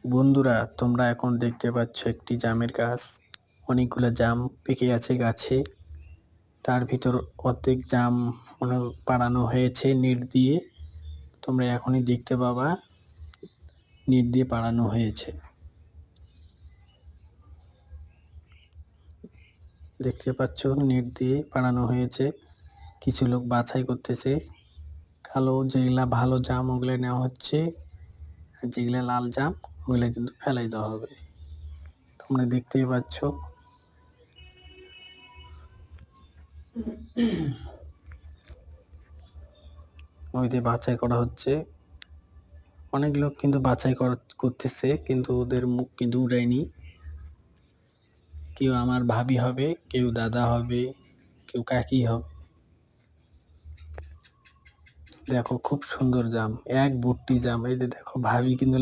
বন্ধুরা, তোমরা এখন দেখতে পাচ্ছ একটি জামের গাছ। অনেকগুলো জাম পেকে আছে গাছে। তার ভিতর অর্ধেক জাম পাড়ানো হয়েছে নেট দিয়ে। তোমরা এখনই দেখতে পাবা নেট দিয়ে পাড়ানো হয়েছে। দেখতে পাচ্ছ নেট দিয়ে পাড়ানো হয়েছে। কিছু লোক বাছাই করতেছে। কালো যেগুলা ভালো জাম ওগুলো নেওয়া হচ্ছে, আর যেগুলা লাল জাম ওগুলো কিন্তু ফেলাই দেওয়া হবে। তোমরা দেখতেই পাচ্ছ। ওই যে বাছাই করা হচ্ছে। অনেক লোক কিন্তু বাছাই করতেছে, কিন্তু ওদের মুখ কিন্তু উড়ায়নি। কেউ আমার ভাবি হবে, কেউ দাদা হবে, কেউ কাকি হবে। দেখো খুব সুন্দর জাম, এক বুট্টি জাম। এই যে দেখো ভাবি কিন্তু